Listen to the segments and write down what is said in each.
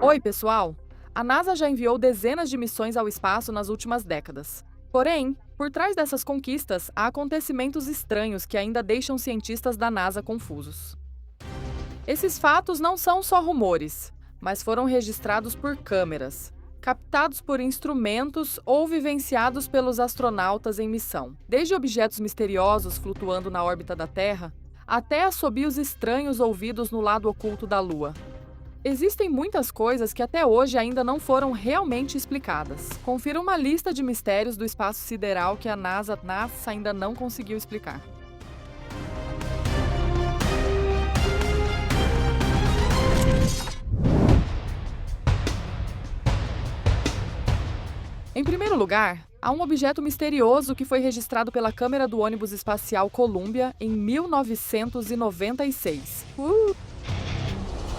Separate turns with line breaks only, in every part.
Oi, pessoal! A NASA já enviou dezenas de missões ao espaço nas últimas décadas. Porém, por trás dessas conquistas, há acontecimentos estranhos que ainda deixam cientistas da NASA confusos. Esses fatos não são só rumores, mas foram registrados por câmeras, captados por instrumentos ou vivenciados pelos astronautas em missão. Desde objetos misteriosos flutuando na órbita da Terra, até assobios estranhos ouvidos no lado oculto da Lua. Existem muitas coisas que até hoje ainda não foram realmente explicadas. Confira uma lista de mistérios do espaço sideral que a NASA ainda não conseguiu explicar. Em primeiro lugar, há um objeto misterioso que foi registrado pela câmera do ônibus espacial Columbia em 1996.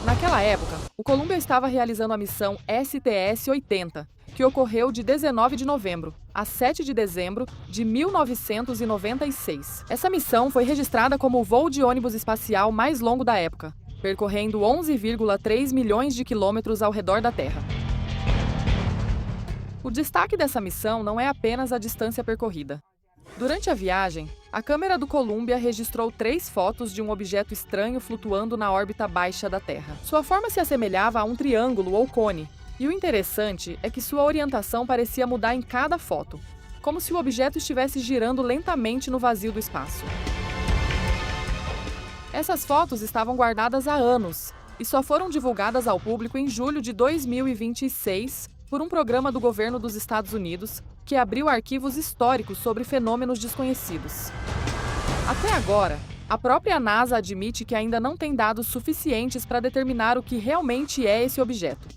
Naquela época, o Columbia estava realizando a missão STS-80, que ocorreu de 19 de novembro a 7 de dezembro de 1996. Essa missão foi registrada como o voo de ônibus espacial mais longo da época, percorrendo 11,3 milhões de quilômetros ao redor da Terra. O destaque dessa missão não é apenas a distância percorrida. Durante a viagem, a câmera do Columbia registrou 3 fotos de um objeto estranho flutuando na órbita baixa da Terra. Sua forma se assemelhava a um triângulo ou cone, e o interessante é que sua orientação parecia mudar em cada foto, como se o objeto estivesse girando lentamente no vazio do espaço. Essas fotos estavam guardadas há anos e só foram divulgadas ao público em julho de 2026 por um programa do governo dos Estados Unidos que abriu arquivos históricos sobre fenômenos desconhecidos. Até agora, a própria NASA admite que ainda não tem dados suficientes para determinar o que realmente é esse objeto.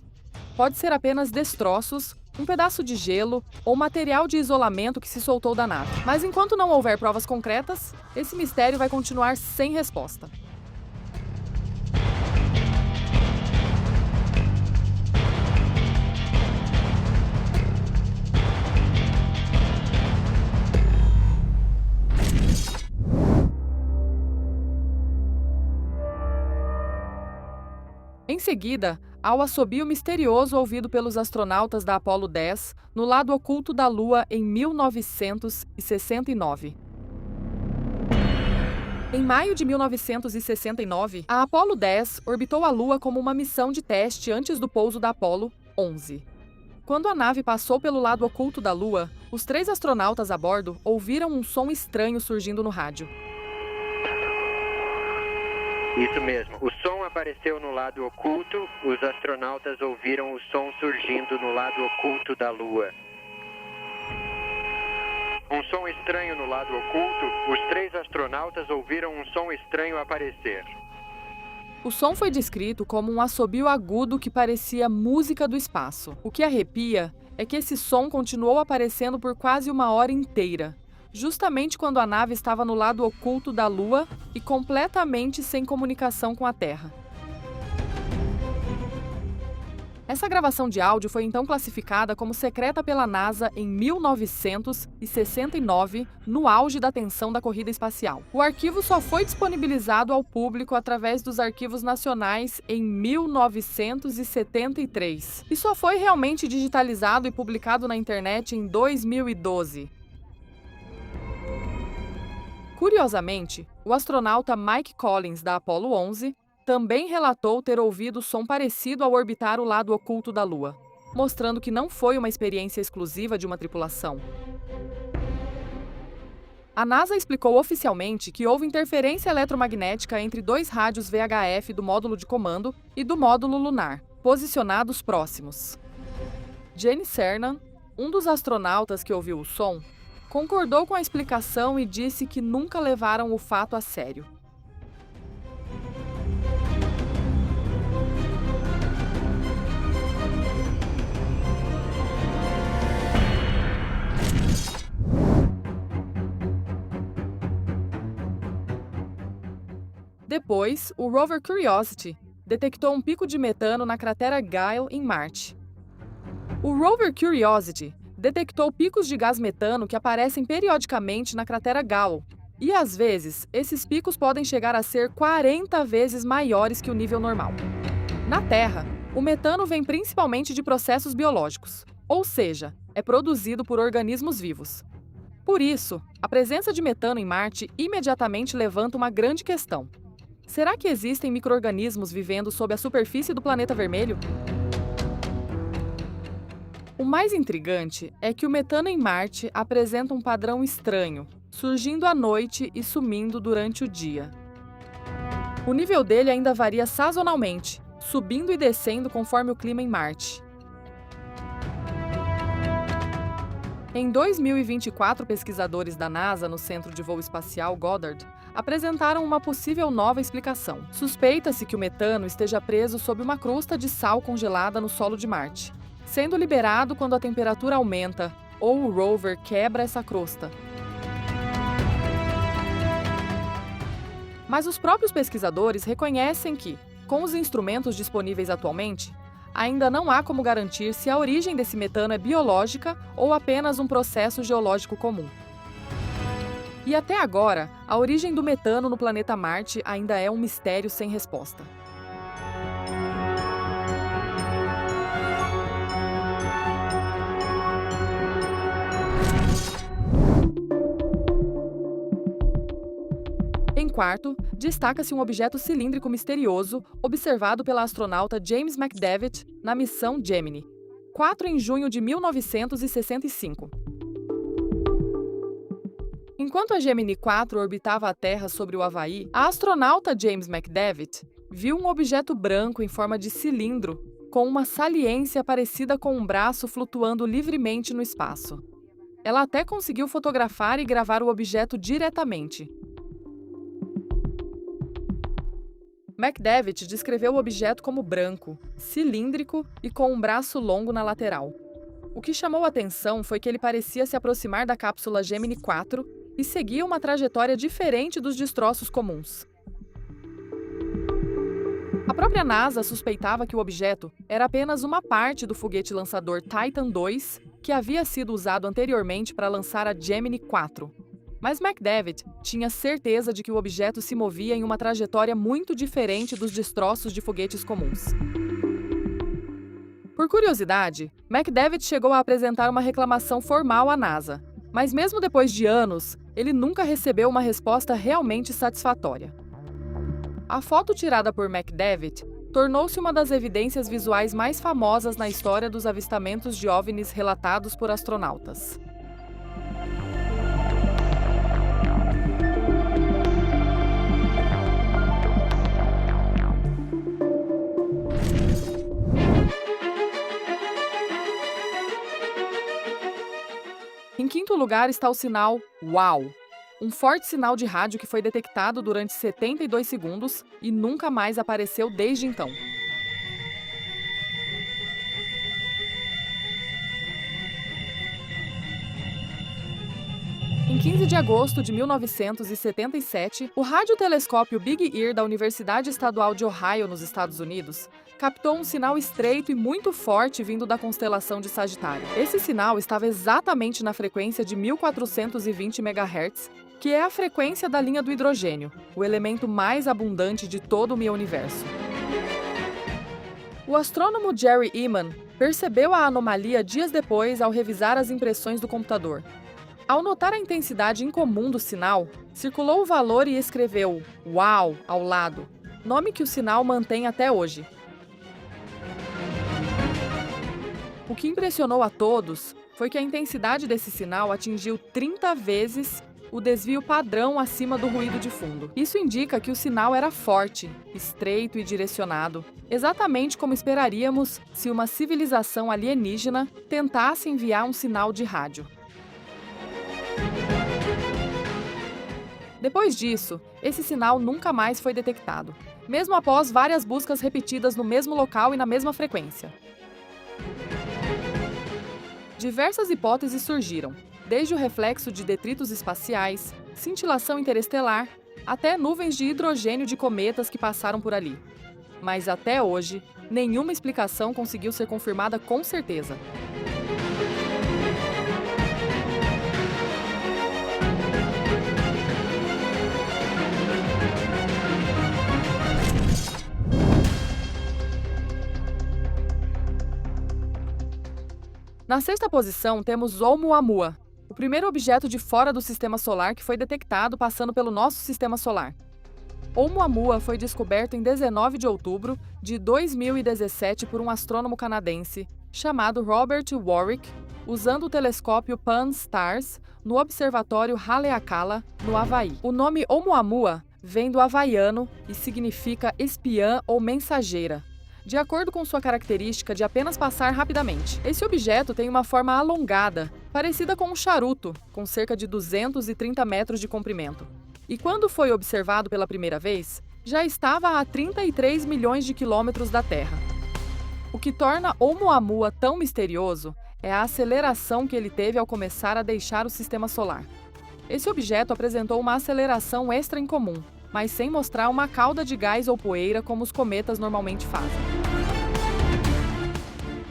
Pode ser apenas destroços, um pedaço de gelo ou material de isolamento que se soltou da nave. Mas enquanto não houver provas concretas, esse mistério vai continuar sem resposta. Em seguida, há o assobio misterioso ouvido pelos astronautas da Apollo 10 no lado oculto da Lua em 1969. Em maio de 1969, a Apollo 10 orbitou a Lua como uma missão de teste antes do pouso da Apollo 11. Quando a nave passou pelo lado oculto da Lua, os 3 astronautas a bordo ouviram um som estranho surgindo no rádio.
Isso mesmo. O som apareceu no lado oculto, os astronautas ouviram o som surgindo no lado oculto da Lua. Um som estranho no lado oculto, os 3 astronautas ouviram um som estranho aparecer.
O som foi descrito como um assobio agudo que parecia música do espaço. O que arrepia é que esse som continuou aparecendo por quase 1 hora inteira, justamente quando a nave estava no lado oculto da Lua e completamente sem comunicação com a Terra. Essa gravação de áudio foi então classificada como secreta pela NASA em 1969, no auge da tensão da corrida espacial. O arquivo só foi disponibilizado ao público através dos arquivos nacionais em 1973 e só foi realmente digitalizado e publicado na internet em 2012. Curiosamente, o astronauta Mike Collins, da Apollo 11, também relatou ter ouvido som parecido ao orbitar o lado oculto da Lua, mostrando que não foi uma experiência exclusiva de uma tripulação. A NASA explicou oficialmente que houve interferência eletromagnética entre 2 rádios VHF do módulo de comando e do módulo lunar, posicionados próximos. Gene Cernan, um dos astronautas que ouviu o som, concordou com a explicação e disse que nunca levaram o fato a sério. Depois, o rover Curiosity detectou um pico de metano na cratera Gale, em Marte. O rover Curiosity detectou picos de gás metano que aparecem periodicamente na cratera Gale, e às vezes, esses picos podem chegar a ser 40 vezes maiores que o nível normal. Na Terra, O metano vem principalmente de processos biológicos, ou seja, é produzido por organismos vivos. Por isso, a presença de metano em Marte imediatamente levanta uma grande questão. Será que existem micro-organismos vivendo sob a superfície do planeta vermelho? O mais intrigante é que o metano em Marte apresenta um padrão estranho, surgindo à noite e sumindo durante o dia. O nível dele ainda varia sazonalmente, subindo e descendo conforme o clima em Marte. Em 2024, pesquisadores da NASA no Centro de Voo Espacial Goddard apresentaram uma possível nova explicação. Suspeita-se que o metano esteja preso sob uma crosta de sal congelada no solo de Marte, sendo liberado quando a temperatura aumenta ou o rover quebra essa crosta. Mas os próprios pesquisadores reconhecem que, com os instrumentos disponíveis atualmente, ainda não há como garantir se a origem desse metano é biológica ou apenas um processo geológico comum. E até agora, a origem do metano no planeta Marte ainda é um mistério sem resposta. Em quarto, destaca-se um objeto cilíndrico misterioso observado pela astronauta James McDavitt na missão Gemini, 4 em junho de 1965. Enquanto a Gemini 4 orbitava a Terra sobre o Havaí, a astronauta James McDavitt viu um objeto branco em forma de cilindro com uma saliência parecida com um braço flutuando livremente no espaço. Ela até conseguiu fotografar e gravar o objeto diretamente. McDavitt descreveu o objeto como branco, cilíndrico e com um braço longo na lateral. O que chamou a atenção foi que ele parecia se aproximar da cápsula Gemini 4 e seguia uma trajetória diferente dos destroços comuns. A própria NASA suspeitava que o objeto era apenas uma parte do foguete lançador Titan II, que havia sido usado anteriormente para lançar a Gemini 4. Mas McDavitt tinha certeza de que o objeto se movia em uma trajetória muito diferente dos destroços de foguetes comuns. Por curiosidade, McDavitt chegou a apresentar uma reclamação formal à NASA, mas mesmo depois de anos, ele nunca recebeu uma resposta realmente satisfatória. A foto tirada por McDavitt tornou-se uma das evidências visuais mais famosas na história dos avistamentos de OVNIs relatados por astronautas. Em quinto lugar está o sinal WOW, um forte sinal de rádio que foi detectado durante 72 segundos e nunca mais apareceu desde então. Em 15 de agosto de 1977, o radiotelescópio Big Ear da Universidade Estadual de Ohio, nos Estados Unidos, captou um sinal estreito e muito forte vindo da constelação de Sagitário. Esse sinal estava exatamente na frequência de 1420 MHz, que é a frequência da linha do hidrogênio, o elemento mais abundante de todo o universo. O astrônomo Jerry Ehman percebeu a anomalia dias depois ao revisar as impressões do computador. Ao notar a intensidade incomum do sinal, circulou o valor e escreveu "Uau" ao lado, nome que o sinal mantém até hoje. O que impressionou a todos foi que a intensidade desse sinal atingiu 30 vezes o desvio padrão acima do ruído de fundo. Isso indica que o sinal era forte, estreito e direcionado, exatamente como esperaríamos se uma civilização alienígena tentasse enviar um sinal de rádio. Depois disso, esse sinal nunca mais foi detectado, mesmo após várias buscas repetidas no mesmo local e na mesma frequência. Diversas hipóteses surgiram, desde o reflexo de detritos espaciais, cintilação interestelar, até nuvens de hidrogênio de cometas que passaram por ali. Mas até hoje, nenhuma explicação conseguiu ser confirmada com certeza. Na sexta posição, temos Oumuamua, o primeiro objeto de fora do Sistema Solar que foi detectado passando pelo nosso Sistema Solar. Oumuamua foi descoberto em 19 de outubro de 2017 por um astrônomo canadense chamado Robert Warwick, usando o telescópio Pan-STARRS no Observatório Haleakala, no Havaí. O nome Oumuamua vem do havaiano e significa espiã ou mensageira, de acordo com sua característica de apenas passar rapidamente. Esse objeto tem uma forma alongada, parecida com um charuto, com cerca de 230 metros de comprimento. E quando foi observado pela primeira vez, já estava a 33 milhões de quilômetros da Terra. O que torna Oumuamua tão misterioso é a aceleração que ele teve ao começar a deixar o Sistema Solar. Esse objeto apresentou uma aceleração extra incomum, mas sem mostrar uma cauda de gás ou poeira como os cometas normalmente fazem.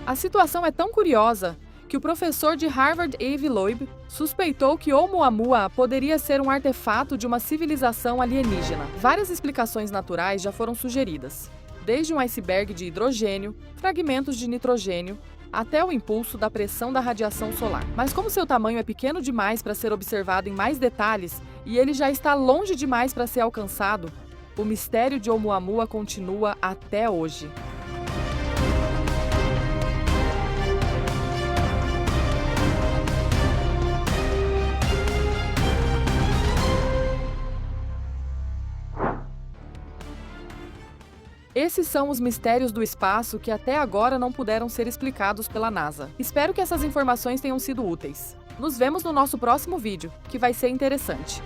A situação é tão curiosa que o professor de Harvard Avi Loeb suspeitou que Oumuamua poderia ser um artefato de uma civilização alienígena. Várias explicações naturais já foram sugeridas, desde um iceberg de hidrogênio, fragmentos de nitrogênio, até o impulso da pressão da radiação solar. Mas como seu tamanho é pequeno demais para ser observado em mais detalhes e ele já está longe demais para ser alcançado, o mistério de Oumuamua continua até hoje. Esses são os mistérios do espaço que até agora não puderam ser explicados pela NASA. Espero que essas informações tenham sido úteis. Nos vemos no nosso próximo vídeo, que vai ser interessante.